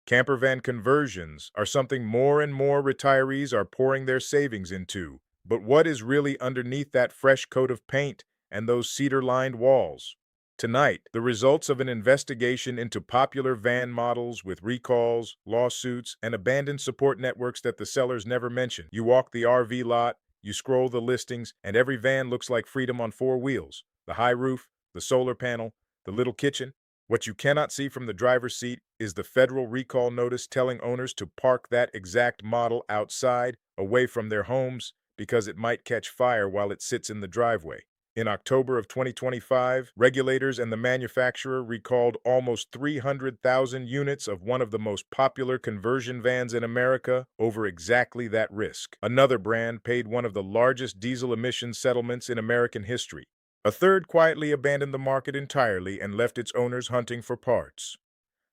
Camper van conversions are something more and more retirees are pouring their savings into. But what is really underneath that fresh coat of paint and those cedar-lined walls? Tonight, the results of an investigation into popular van models with recalls, lawsuits, and abandoned support networks that the sellers never mention. You walk the RV lot, you scroll the listings, and every van looks like freedom on four wheels. The high roof, the solar panel, the little kitchen. What you cannot see from the driver's seat is the federal recall notice telling owners to park that exact model outside, away from their homes, because it might catch fire while it sits in the driveway. In October of 2025, regulators and the manufacturer recalled almost 300,000 units of one of the most popular conversion vans in America over exactly that risk. Another brand paid one of the largest diesel emission settlements in American history. A third quietly abandoned the market entirely and left its owners hunting for parts.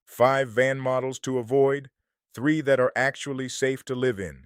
5 van models to avoid, 3 that are actually safe to live in.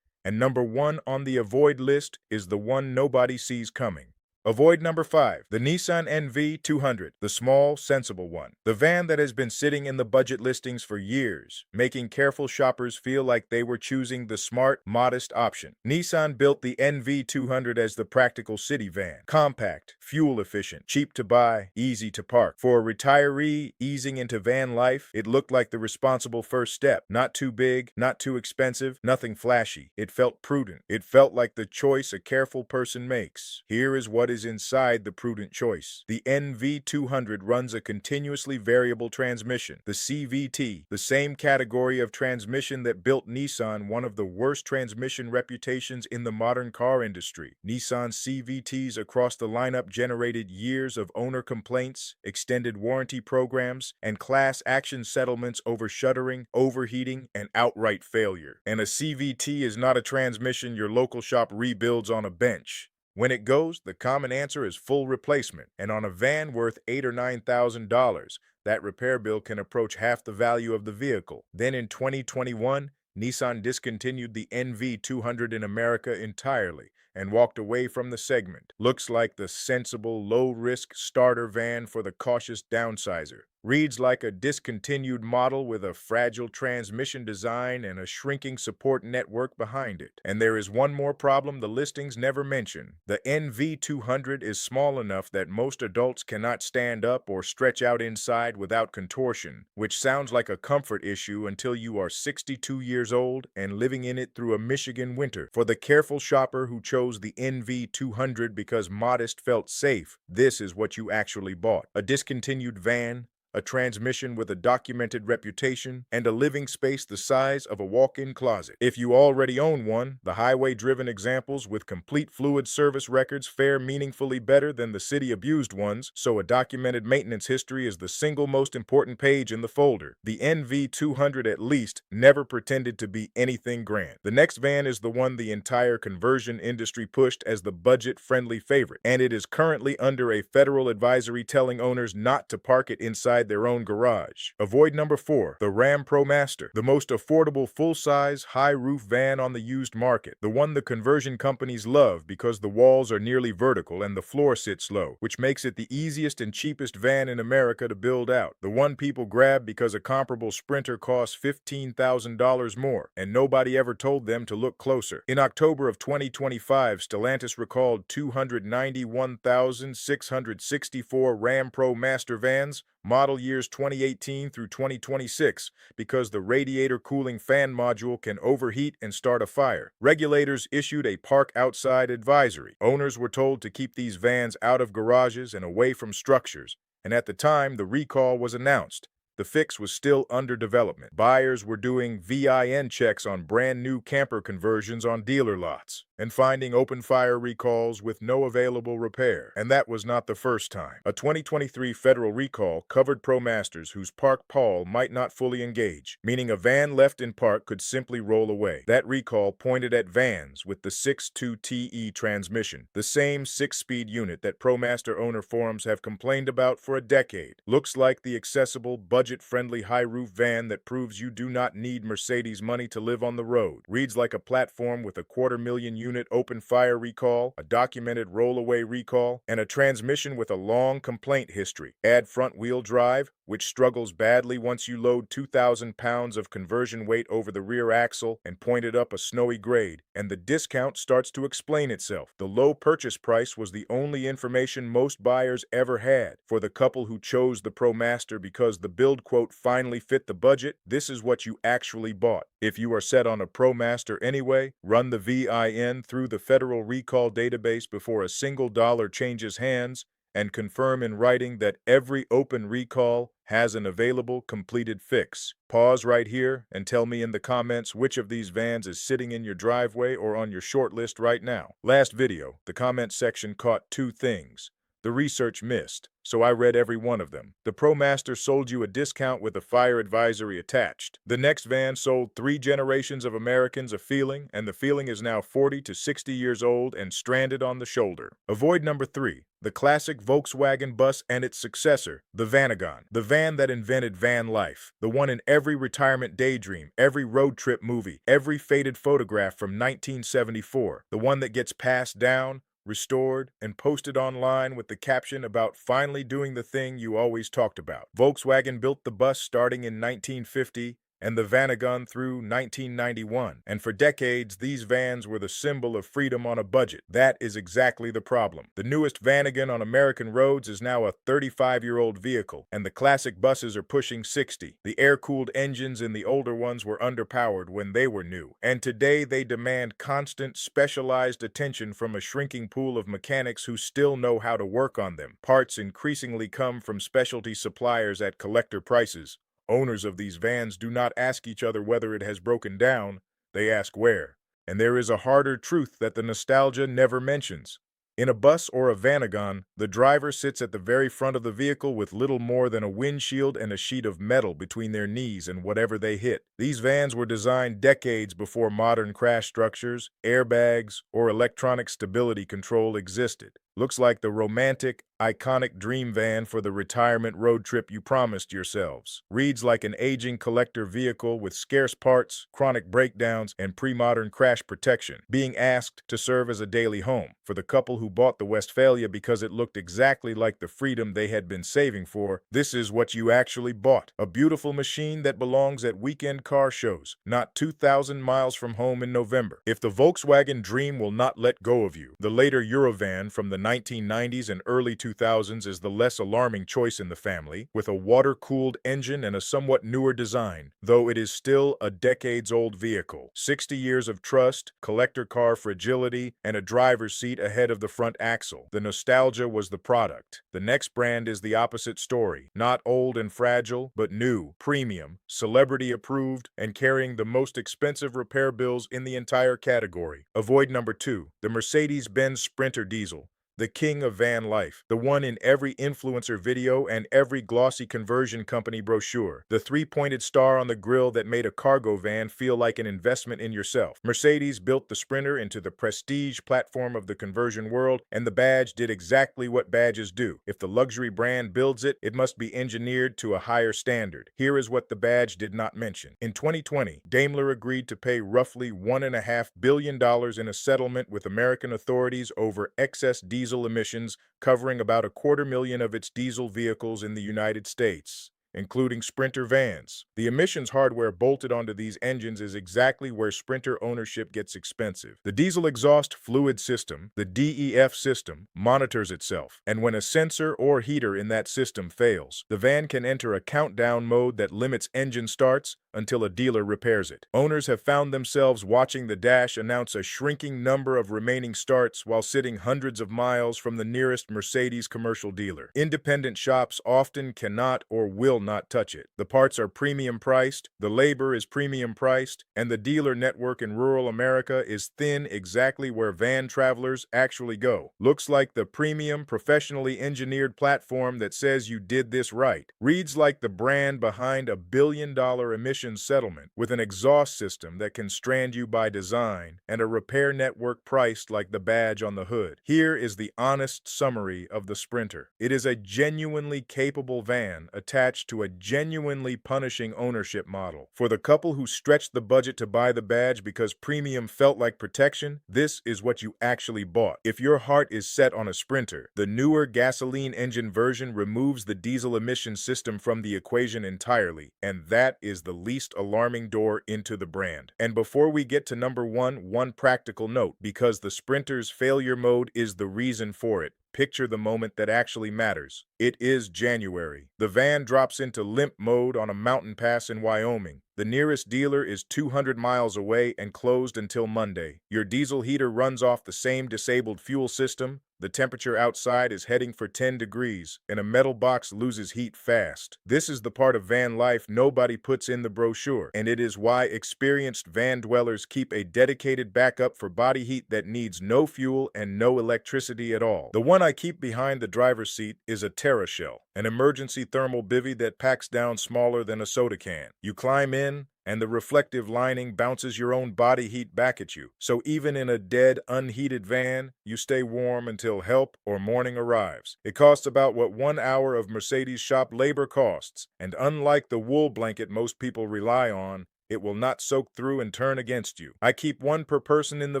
And number 1 on the avoid list is the one nobody sees coming. Avoid number 5, the Nissan NV 200, the small, sensible one. The van that has been sitting in the budget listings for years, making careful shoppers feel like they were choosing the smart, modest option. Nissan built the NV 200 as the practical city van. Compact, fuel efficient, cheap to buy, easy to park. For a retiree easing into van life, it looked like the responsible first step. Not too big, not too expensive, nothing flashy. It felt prudent. It felt like the choice a careful person makes. Here is what is inside the prudent choice. The NV200 runs a continuously variable transmission, the CVT, the same category of transmission that built Nissan one of the worst transmission reputations in the modern car industry. Nissan CVTs across the lineup generated years of owner complaints, extended warranty programs, and class action settlements over shuttering, overheating, and outright failure. And a CVT is not a transmission your local shop rebuilds on a bench. When it goes, the common answer is full replacement, and on a van worth $8,000 or $9,000, that repair bill can approach half the value of the vehicle. Then in 2021, Nissan discontinued the NV200 in America entirely and walked away from the segment. Looks like the sensible, low-risk starter van for the cautious downsizer. Reads like a discontinued model with a fragile transmission design and a shrinking support network behind it. And there is one more problem the listings never mention. The NV200 is small enough that most adults cannot stand up or stretch out inside without contortion, which sounds like a comfort issue until you are 62 years old and living in it through a Michigan winter. For the careful shopper who chose the NV200 because modest felt safe, this is what you actually bought. A discontinued van, a transmission with a documented reputation, and a living space the size of a walk-in closet. If you already own one, the highway-driven examples with complete fluid service records fare meaningfully better than the city-abused ones, so a documented maintenance history is the single most important page in the folder. The NV200 at least never pretended to be anything grand. The next van is the one the entire conversion industry pushed as the budget-friendly favorite, and it is currently under a federal advisory telling owners not to park it inside their own garage. Avoid number 4, the Ram ProMaster, the most affordable full-size, high-roof van on the used market, the one the conversion companies love because the walls are nearly vertical and the floor sits low, which makes it the easiest and cheapest van in America to build out, the one people grab because a comparable Sprinter costs $15,000 more, and nobody ever told them to look closer. In October of 2025, Stellantis recalled 291,664 Ram ProMaster vans, model years 2018 through 2026, because the radiator cooling fan module can overheat and start a fire. Regulators issued a park outside advisory. Owners were told to keep these vans out of garages and away from structures, and at the time the recall was announced, the fix was still under development. Buyers were doing VIN checks on brand new camper conversions on dealer lots and finding open fire recalls with no available repair. And that was not the first time. A 2023 federal recall covered ProMasters whose park pall might not fully engage, meaning a van left in park could simply roll away. That recall pointed at vans with the 6.2TE transmission, the same 6-speed unit that ProMaster owner forums have complained about for a decade. Looks like the accessible, budget budget-friendly high-roof van that proves you do not need Mercedes money to live on the road. Reads like a platform with a 250,000-unit open-fire recall, a documented rollaway recall, and a transmission with a long complaint history. Add front-wheel drive, which struggles badly once you load 2,000 pounds of conversion weight over the rear axle and point it up a snowy grade, and the discount starts to explain itself. The low purchase price was the only information most buyers ever had. For the couple who chose the ProMaster because the build quote finally fit the budget, this is what you actually bought. If you are set on a ProMaster anyway, run the VIN through the Federal Recall database before a single dollar changes hands, and confirm in writing that every open recall has an available completed fix. Pause right here and tell me in the comments which of these vans is sitting in your driveway or on your short list right now. Last video, the comment section caught two things. The research missed, so I read every one of them. The ProMaster sold you a discount with a fire advisory attached. The next van sold 3 generations of Americans a feeling, and the feeling is now 40 to 60 years old and stranded on the shoulder. Avoid number 3. The classic Volkswagen bus and its successor, the Vanagon. The van that invented van life. The one in every retirement daydream, every road trip movie, every faded photograph from 1974. The one that gets passed down, restored, and posted online with the caption about finally doing the thing you always talked about. Volkswagen built the bus starting in 1950 and the Vanagon through 1991, and for decades these vans were the symbol of freedom on a budget. That is exactly the problem. The newest Vanagon on American roads is now a 35-year-old vehicle, and the classic buses are pushing 60. The air-cooled engines in the older ones were underpowered when they were new, and today they demand constant, specialized attention from a shrinking pool of mechanics who still know how to work on them. Parts increasingly come from specialty suppliers at collector prices. Owners of these vans do not ask each other whether it has broken down, they ask where. And there is a harder truth that the nostalgia never mentions. In a bus or a Vanagon, the driver sits at the very front of the vehicle with little more than a windshield and a sheet of metal between their knees and whatever they hit. These vans were designed decades before modern crash structures, airbags, or electronic stability control existed. Looks like the romantic, iconic dream van for the retirement road trip you promised yourselves. Reads like an aging collector vehicle with scarce parts, chronic breakdowns, and pre-modern crash protection, being asked to serve as a daily home. For the couple who bought the Westphalia because it looked exactly like the freedom they had been saving for, this is what you actually bought. A beautiful machine that belongs at weekend car shows, not 2,000 miles from home in November. If the Volkswagen dream will not let go of you, the later Eurovan from the 1990s and early 2000s is the less alarming choice in the family, with a water-cooled engine and a somewhat newer design, though it is still a decades-old vehicle. 60 years of trust, collector car fragility, and a driver's seat ahead of the front axle. The nostalgia was the product. The next brand is the opposite story. Not old and fragile, but new, premium, celebrity-approved, and carrying the most expensive repair bills in the entire category. Avoid number 2, the Mercedes-Benz Sprinter Diesel. The king of van life, the one in every influencer video and every glossy conversion company brochure, the 3-pointed star on the grille that made a cargo van feel like an investment in yourself. Mercedes built the Sprinter into the prestige platform of the conversion world, and the badge did exactly what badges do. If the luxury brand builds it, it must be engineered to a higher standard. Here is what the badge did not mention. In 2020, Daimler agreed to pay roughly $1.5 billion in a settlement with American authorities over excess diesel emissions, covering about 250,000 of its diesel vehicles in the United States, including Sprinter vans. The emissions hardware bolted onto these engines is exactly where Sprinter ownership gets expensive. The diesel exhaust fluid system, the DEF system, monitors itself, and when a sensor or heater in that system fails, the van can enter a countdown mode that limits engine starts until a dealer repairs it. Owners have found themselves watching the dash announce a shrinking number of remaining starts while sitting hundreds of miles from the nearest Mercedes commercial dealer. Independent shops often cannot or will not touch it. The parts are premium priced, the labor is premium priced, and the dealer network in rural America is thin exactly where van travelers actually go. Looks like the premium, professionally engineered platform that says you did this right. Reads like the brand behind a billion-dollar emissions settlement, with an exhaust system that can strand you by design and a repair network priced like the badge on the hood. Here is the honest summary of the Sprinter. It is a genuinely capable van attached to a genuinely punishing ownership model. For the couple who stretched the budget to buy the badge because premium felt like protection, this is what you actually bought. If your heart is set on a Sprinter, the newer gasoline engine version removes the diesel emission system from the equation entirely, and that is the least alarming door into the brand. And before we get to number one practical note, because the Sprinter's failure mode is the reason for it. Picture the moment that actually matters. It is January. The van drops into limp mode on a mountain pass in Wyoming. The nearest dealer is 200 miles away and closed until Monday. Your diesel heater runs off the same disabled fuel system. The temperature outside is heading for 10 degrees, and a metal box loses heat fast. This is the part of van life nobody puts in the brochure, and it is why experienced van dwellers keep a dedicated backup for body heat that needs no fuel and no electricity at all. The one I keep behind the driver's seat is a TerraShell, an emergency thermal bivvy that packs down smaller than a soda can. You climb in, and the reflective lining bounces your own body heat back at you. So even in a dead, unheated van, you stay warm until help or morning arrives. It costs about what 1 hour of Mercedes shop labor costs, and unlike the wool blanket most people rely on, it will not soak through and turn against you. I keep one per person in the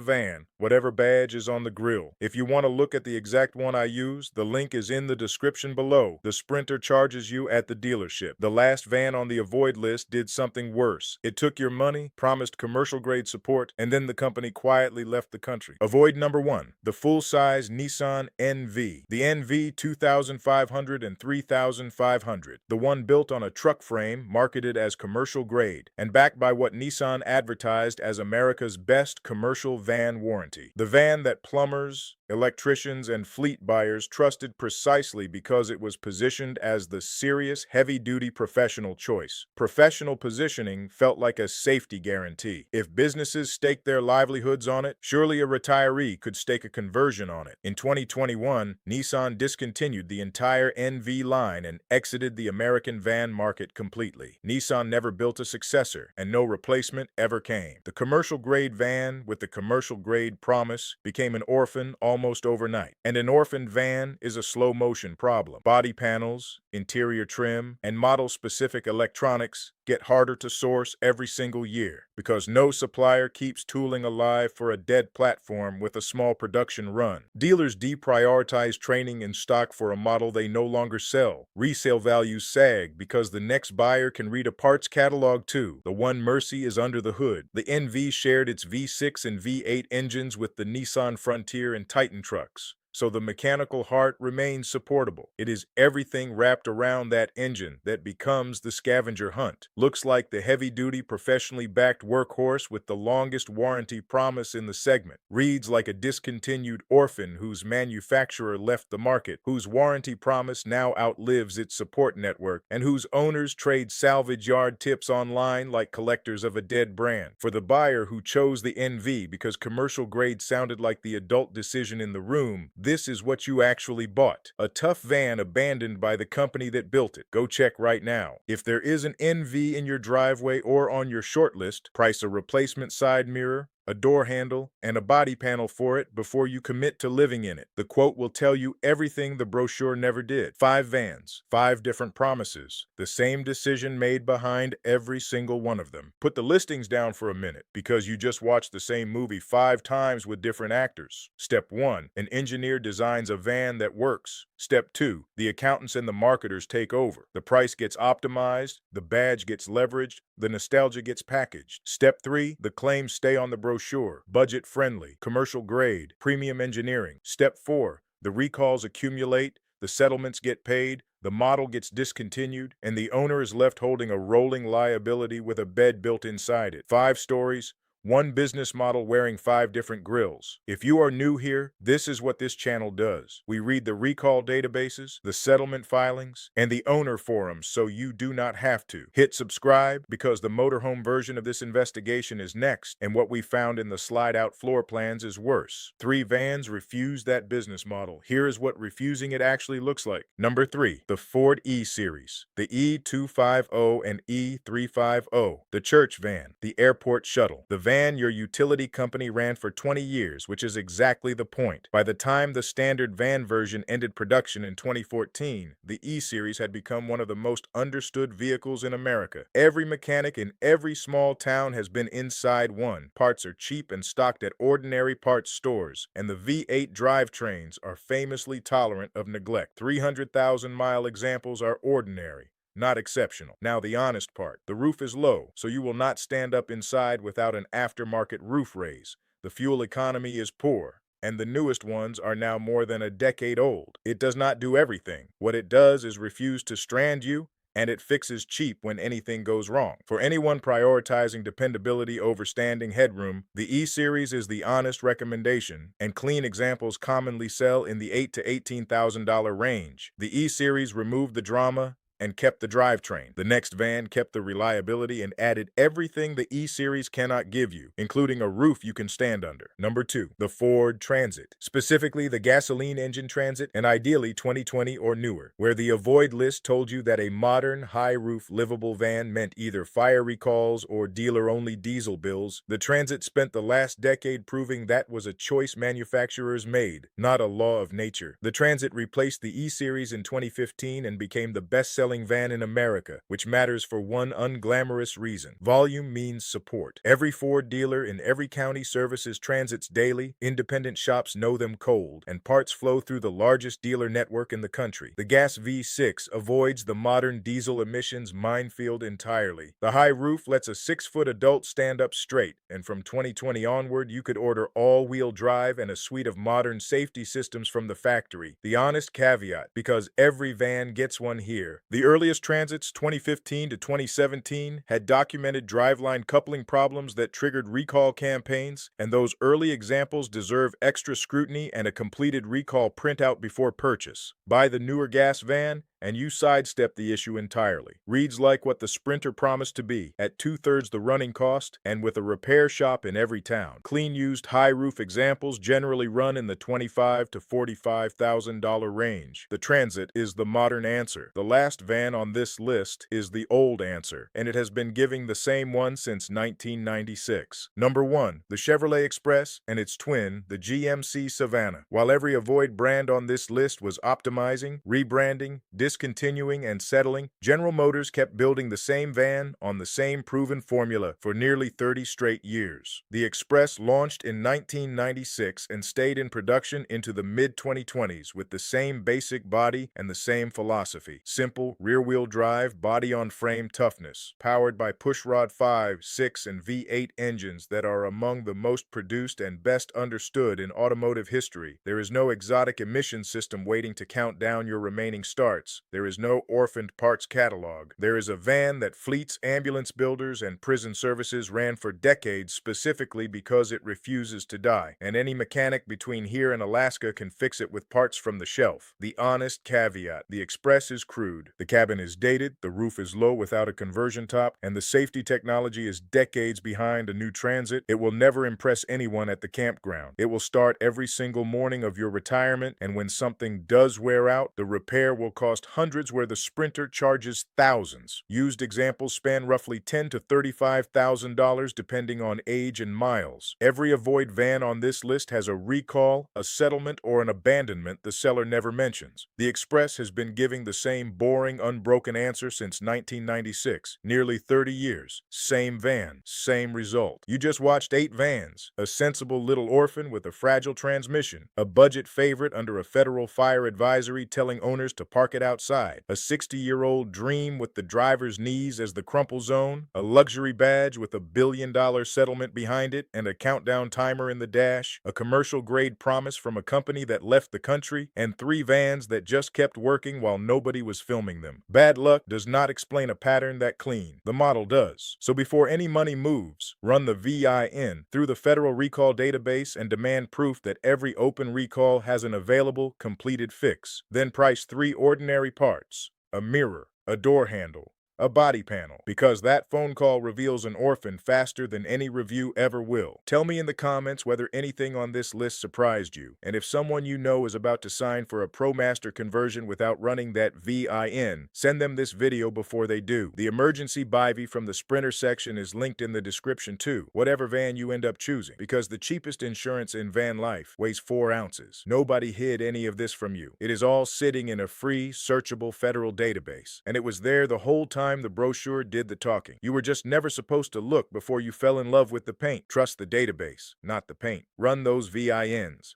van, whatever badge is on the grill. If you want to look at the exact one I use, the link is in the description below. The Sprinter charges you at the dealership. The last van on the avoid list did something worse. It took your money, promised commercial-grade support, and then the company quietly left the country. Avoid number 1, the full-size Nissan NV. The NV 2500 and 3500. The one built on a truck frame, marketed as commercial grade, and backed by what Nissan advertised as America's best commercial van warranty. The van that plumbers, electricians, and fleet buyers trusted precisely because it was positioned as the serious, heavy-duty professional choice. Professional positioning felt like a safety guarantee. If businesses staked their livelihoods on it, surely a retiree could stake a conversion on it. In 2021, Nissan discontinued the entire NV line and exited the American van market completely. Nissan never built a successor, and no replacement ever came. The commercial-grade van with the commercial-grade promise became an orphan almost overnight. And an orphan van is a slow-motion problem. Body panels, interior trim, and model-specific electronics get harder to source every single year because no supplier keeps tooling alive for a dead platform with a small production run. Dealers deprioritize training and stock for a model they no longer sell. Resale values sag because the next buyer can read a parts catalog too. The one mercy is under the hood. The NV shared its V6 and V8 engines with the Nissan Frontier and Titan trucks, so the mechanical heart remains supportable. It is everything wrapped around that engine that becomes the scavenger hunt. Looks like the heavy-duty, professionally backed workhorse with the longest warranty promise in the segment. Reads like a discontinued orphan whose manufacturer left the market, whose warranty promise now outlives its support network, and whose owners trade salvage yard tips online like collectors of a dead brand. For the buyer who chose the NV because commercial grade sounded like the adult decision in the room, this is what you actually bought. A tough van abandoned by the company that built it. Go check right now. If there is an NV in your driveway or on your shortlist, price a replacement side mirror, a door handle, and a body panel for it before you commit to living in it. The quote will tell you everything the brochure never did. 5 vans, 5 different promises, the same decision made behind every single one of them. Put the listings down for a minute because you just watched the same movie 5 times with different actors. Step 1, an engineer designs a van that works. Step 2, the accountants and the marketers take over. The price gets optimized, the badge gets leveraged, the nostalgia gets packaged. Step 3, the claims stay on the brochure. Budget friendly, commercial grade, premium engineering. Step 4, the recalls accumulate, the settlements get paid, the model gets discontinued, and the owner is left holding a rolling liability with a bed built inside it. 5 stories, 1 business model wearing 5 different grills. If you are new here, this is what this channel does. We read the recall databases, the settlement filings, and the owner forums so you do not have to. Hit subscribe because the motorhome version of this investigation is next, and what we found in the slide-out floor plans is worse. 3 vans refuse that business model. Here is what refusing it actually looks like. Number 3, the Ford E-Series, the E250 and E350, the church van, the airport shuttle. The van your utility company ran for 20 years, which is exactly the point. By the time the standard van version ended production in 2014, the E-Series had become one of the most understood vehicles in America. Every mechanic in every small town has been inside one. Parts are cheap and stocked at ordinary parts stores, and the V8 drivetrains are famously tolerant of neglect. 300,000-mile examples are ordinary, not exceptional. Now the honest part. The roof is low, so you will not stand up inside without an aftermarket roof raise. The fuel economy is poor, and the newest ones are now more than a decade old. It does not do everything. What it does is refuse to strand you, and it fixes cheap when anything goes wrong. For anyone prioritizing dependability over standing headroom, the E-Series is the honest recommendation, and clean examples commonly sell in the $8,000 to $18,000 range. The E-Series removed the drama and kept the drivetrain. The next van kept the reliability and added everything the E-Series cannot give you, including a roof you can stand under. Number 2, the Ford Transit, specifically the gasoline engine Transit, and ideally 2020 or newer, where the avoid list told you that a modern, high-roof, livable van meant either fire recalls or dealer-only diesel bills. The Transit spent the last decade proving that was a choice manufacturers made, not a law of nature. The Transit replaced the E-Series in 2015 and became the best-selling van in America, which matters for one unglamorous reason. Volume means support. Every Ford dealer in every county services Transits daily, independent shops know them cold, and parts flow through the largest dealer network in the country. The gas V6 avoids the modern diesel emissions minefield entirely. The high roof lets a 6-foot adult stand up straight, and from 2020 onward, you could order all-wheel drive and a suite of modern safety systems from the factory. The honest caveat, because every van gets one here. The earliest Transits, 2015 to 2017, had documented driveline coupling problems that triggered recall campaigns, and those early examples deserve extra scrutiny and a completed recall printout before purchase. Buy the newer gas van, and you sidestep the issue entirely. Reads like what the Sprinter promised to be, at 2/3 the running cost, and with a repair shop in every town. Clean used high-roof examples generally run in the $25,000 to $45,000 range. The Transit is the modern answer. The last van on this list is the old answer, and it has been giving the same one since 1996. Number 1, the Chevrolet Express, and its twin, the GMC Savannah. While every avoid brand on this list was optimizing, rebranding, discontinuing, and settling, General Motors kept building the same van on the same proven formula for nearly 30 straight years. The Express launched in 1996 and stayed in production into the mid-2020s with the same basic body and the same philosophy. Simple, rear-wheel drive, body-on-frame toughness, powered by pushrod 5, 6, and V8 engines that are among the most produced and best understood in automotive history. There is no exotic emission system waiting to count down your remaining starts. There is no orphaned parts catalog. There is a van that fleets, ambulance builders, and prison services ran for decades specifically because it refuses to die, and any mechanic between here and Alaska can fix it with parts from the shelf. The honest caveat: the Express is crude, the cabin is dated, the roof is low without a conversion top, and the safety technology is decades behind a new Transit. It will never impress anyone at the campground. It will start every single morning of your retirement, and when something does wear out, the repair will cost hundreds where the Sprinter charges thousands. Used examples span roughly $10,000 to $35,000 depending on age and miles. Every avoid van on this list has a recall, a settlement, or an abandonment the seller never mentions. The Express has been giving the same boring, unbroken answer since 1996, nearly 30 years. Same van, same result. You just watched 8 vans, a sensible little orphan with a fragile transmission, a budget favorite under a federal fire advisory telling owners to park it outside, a 60-year-old dream with the driver's knees as the crumple zone, a luxury badge with $1 billion settlement behind it and a countdown timer in the dash, a commercial-grade promise from a company that left the country, and 3 vans that just kept working while nobody was filming them. Bad luck does not explain a pattern that clean. The model does. So before any money moves, run the VIN through the federal recall database and demand proof that every open recall has an available, completed fix. Then price 3 ordinary parts: a mirror, a door handle, A body panel, because that phone call reveals an orphan faster than any review ever will. Tell me in the comments whether anything on this list surprised you, and if someone you know is about to sign for a ProMaster conversion without running that VIN, send them this video before they do. The emergency bivy from the Sprinter section is linked in the description too, whatever van you end up choosing, because the cheapest insurance in van life weighs 4 ounces. Nobody hid any of this from you. It is all sitting in a free, searchable federal database, and it was there the whole time the brochure did the talking. You were just never supposed to look before you fell in love with the paint. Trust the database, not the paint. Run those VINs.